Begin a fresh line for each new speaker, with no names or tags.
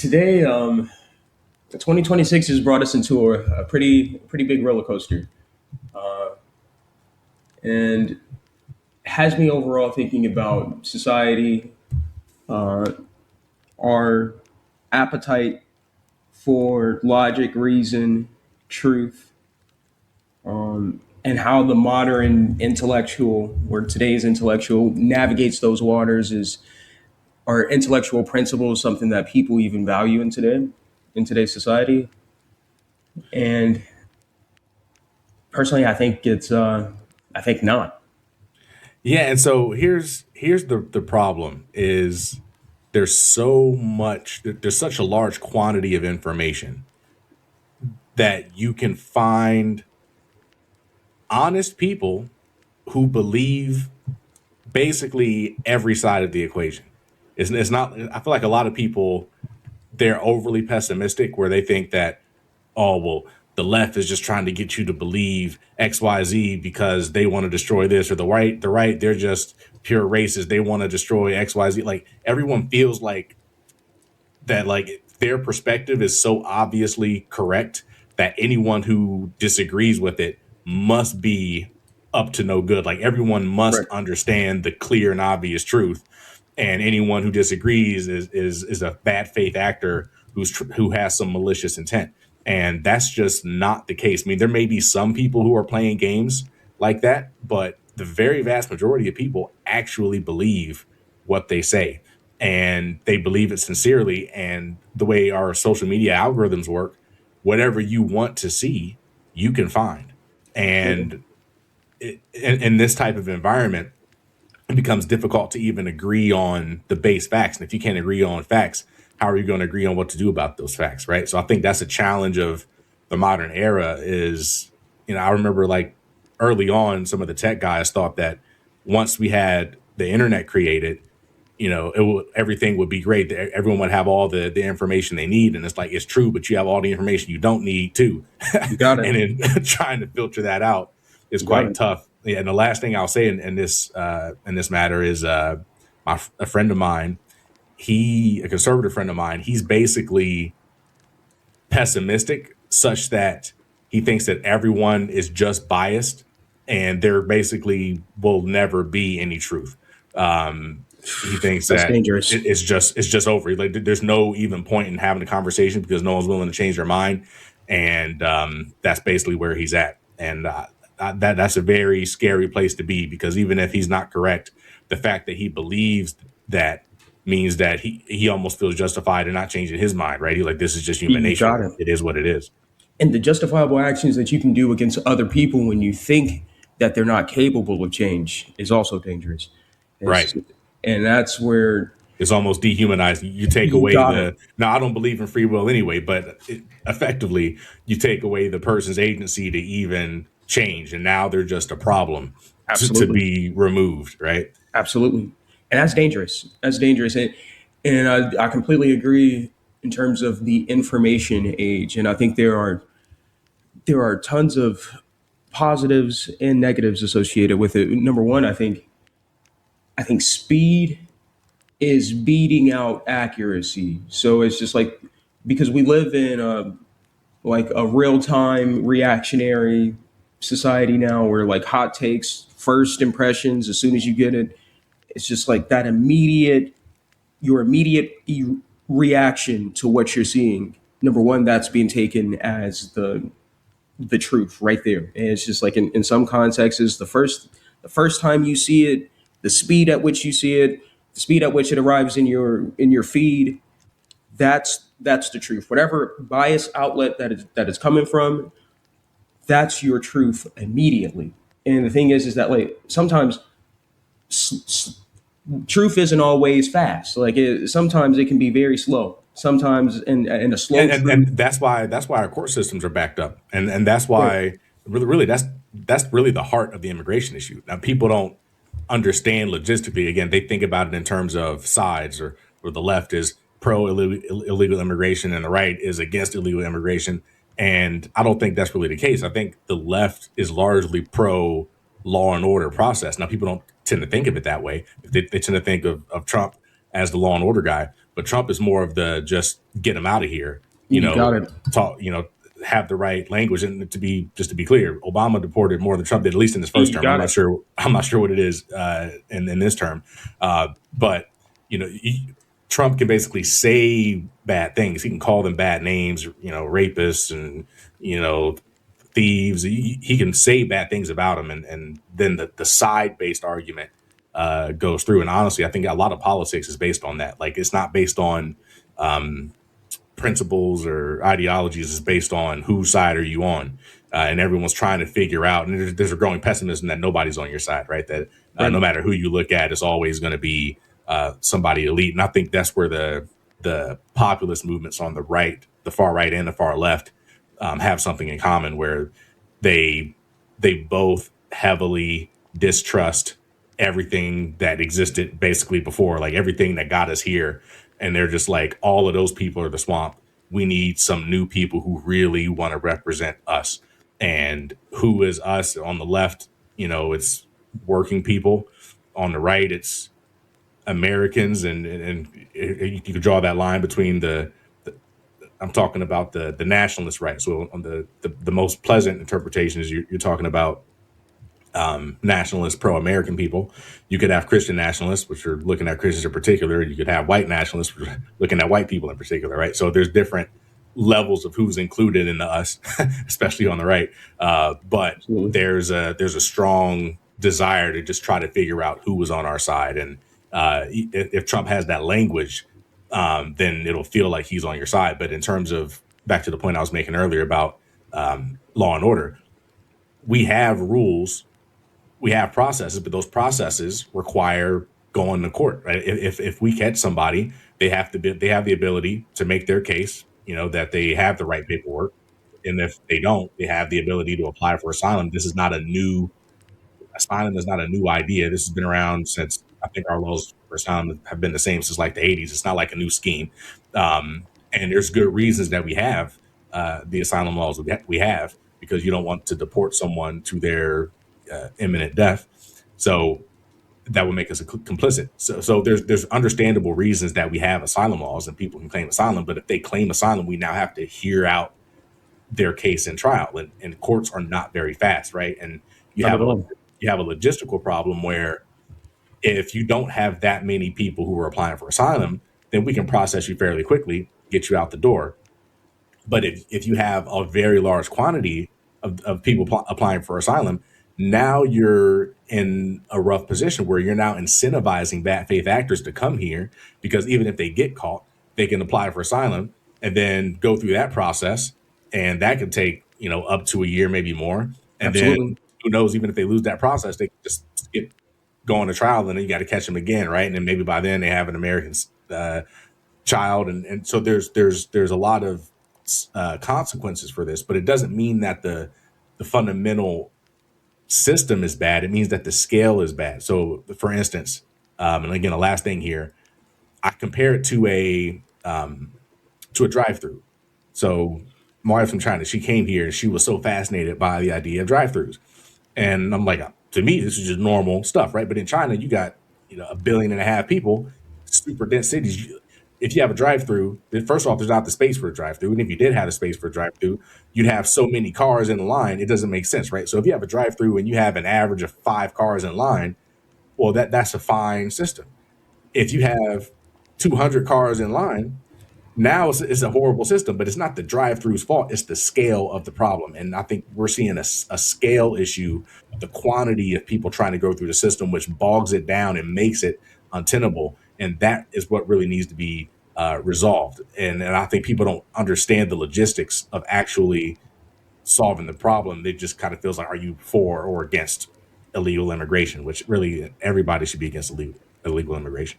Today, 2026 has brought us into a pretty big roller coaster, and has me overall thinking about society, uh, our appetite for logic, reason, truth, and how the modern intellectual, or today's intellectual, navigates those waters. Is Are intellectual principles something that people even value in today's society? And personally, I think not.
Yeah, and so here's the problem is there's such a large quantity of information that you can find honest people who believe basically every side of the equation. It's not I feel like a lot of people they're overly pessimistic where they think that, oh, well, the left is just trying to get you to believe XYZ because they want to destroy this, or the right, they're just pure racists. They want to destroy XYZ. Like everyone feels like that, like their perspective is so obviously correct that anyone who disagrees with it must be up to no good. Like everyone must
Right.
understand the clear and obvious truth, and anyone who disagrees is a bad faith actor who has some malicious intent. And that's just not the case. I mean, there may be some people who are playing games like that, but the very vast majority of people actually believe what they say, and they believe it sincerely. And the way our social media algorithms work, whatever you want to see, you can find.
Absolutely.
And in this type of environment, it becomes difficult to even agree on the base facts. And if you can't agree on facts, how are you going to agree on what to do about those facts, right? So I think that's a challenge of the modern era is, I remember like early on, some of the tech guys thought that once we had the internet created, everything would be great. Everyone would have all the information they need. And it's like, it's true, but you have all the information you don't need too.
You got it.
And then trying to filter that out is
You got
quite
it.
tough. Yeah, and the last thing I'll say in this matter is a friend of mine, a conservative friend of mine, he's basically pessimistic such that he thinks that everyone is just biased and there basically will never be any truth. He thinks
That's
that
dangerous.
it's just over. Like there's no even point in having a conversation because no one's willing to change their mind, and that's basically where he's at. And that's a very scary place to be because even if he's not correct, the fact that he believes that means that he almost feels justified in not changing his mind, right? He's like, this is just human
You
nature.
got it.
It is what it is.
And the justifiable actions that you can do against other people when you think that they're not capable of change is also dangerous.
Right.
It's, and that's where
It's almost dehumanizing. You take
you
away
got it.
the now. I don't believe in free will anyway, but effectively, you take away the person's agency to even change, and now they're just a problem to
Absolutely.
be removed. Right.
Absolutely. And that's dangerous. That's dangerous. And I completely agree in terms of the information age. And I think there are tons of positives and negatives associated with it. Number one, I think speed is beating out accuracy. So it's just like because we live in a real time reactionary society now, where like hot takes, first impressions, as soon as you get it, it's just like that immediate your immediate reaction to what you're seeing. Number one, that's being taken as the truth right there. And it's just like in some contexts, is the first time you see it, the speed at which you see it, the speed at which it arrives in your feed, that's the truth. Whatever bias outlet that is coming from, that's your truth immediately. And the thing is that like sometimes truth isn't always fast. Sometimes it can be very slow. Sometimes in a slow
And
truth.
that's why our court systems are backed up, and that's
Right.
why really that's really the heart of the immigration issue. Now people don't understand logistically. Again, they think about it in terms of sides, or the left is pro illegal immigration and the right is against illegal immigration. And I don't think that's really the case. I think the left is largely pro law and order process. Now people don't tend to think of it that way. They tend to think of Trump as the law and order guy, but Trump is more of the just get him out of here, you
You
know,
got it.
talk, have the right language. And to be clear, Obama deported more than Trump did, at least in his first
You
term. I'm
got
not
it.
sure. I'm not sure what it is in this term, but you know, Trump can basically say bad things. He can call them bad names, rapists and you know thieves. He can say bad things about them, and then the side based argument goes through. And honestly, I think a lot of politics is based on that. Like it's not based on um, principles or ideologies, is based on whose side are you on, and everyone's trying to figure out. And there's a growing pessimism that nobody's on your side, right? That no
Right.
matter who you look at, it's always going to be somebody elite. And I think that's where the populist movements on the right, the far right and the far left, have something in common, where they they both heavily distrust everything that existed basically before, like everything that got us here, and they're just like, all of those people are the swamp. We need some new people who really want to represent us. And who is us? On the left, it's working people. On the right, it's Americans, and you could draw that line between the I'm talking about the nationalist right. So on the most pleasant interpretation is you're talking about nationalist pro-American people. You could have Christian nationalists, which are looking at Christians in particular. You could have white nationalists, which are looking at white people in particular, right? So there's different levels of who's included in the us, especially on the right. But
Absolutely.
there's a strong desire to just try to figure out who was on our side, and if Trump has that language, then it'll feel like he's on your side. But in terms of, back to the point I was making earlier about law and order, we have rules, we have processes, but those processes require going to court, right? If we catch somebody, they have the ability to make their case, that they have the right paperwork, and if they don't, they have the ability to apply for asylum. This is not a new Asylum is not a new idea. This has been around since, I think our laws for asylum have been the same since like the 80s. It's not like a new scheme, and there's good reasons that we have the asylum laws we have, because you don't want to deport someone to their imminent death. So that would make us complicit. So there's understandable reasons that we have asylum laws and people can claim asylum. But if they claim asylum, we now have to hear out their case in trial, and courts are not very fast, right? And you
Not
have
at
a
all.
you have a logistical problem where if you don't have that many people who are applying for asylum, then we can process you fairly quickly, get you out the door. But if you have a very large quantity of people applying for asylum, now you're in a rough position where you're now incentivizing bad faith actors to come here, because even if they get caught, they can apply for asylum and then go through that process. And that could take, up to a year, maybe more. And then
Absolutely.
who knows, even if they lose that process, they can just skip going to trial, and then you got to catch them again, right? And then maybe by then they have an American child, and so there's a lot of consequences for this, but it doesn't mean that the fundamental system is bad. It means that the scale is bad. So, for instance, and again, the last thing here, I compare it to a drive-through. So, my wife from China, she came here and she was so fascinated by the idea of drive-throughs. And I'm like, to me, this is just normal stuff, right? But in China, you got 1.5 billion people, super dense cities. If you have a drive-through, then first off, there's not the space for a drive-through, and if you did have a space for a drive-through, you'd have so many cars in the line. It doesn't make sense, right? So if you have a drive-through and you have an average of 5 cars in line, well, that's a fine system. If you have 200 cars in line, now it's a horrible system, but it's not the drive-through's fault. It's the scale of the problem. And I think we're seeing a scale issue of the quantity of people trying to go through the system, which bogs it down and makes it untenable. And that is what really needs to be resolved. And I think people don't understand the logistics of actually solving the problem. It just kind of feels like, are you for or against illegal immigration, which really everybody should be against illegal immigration.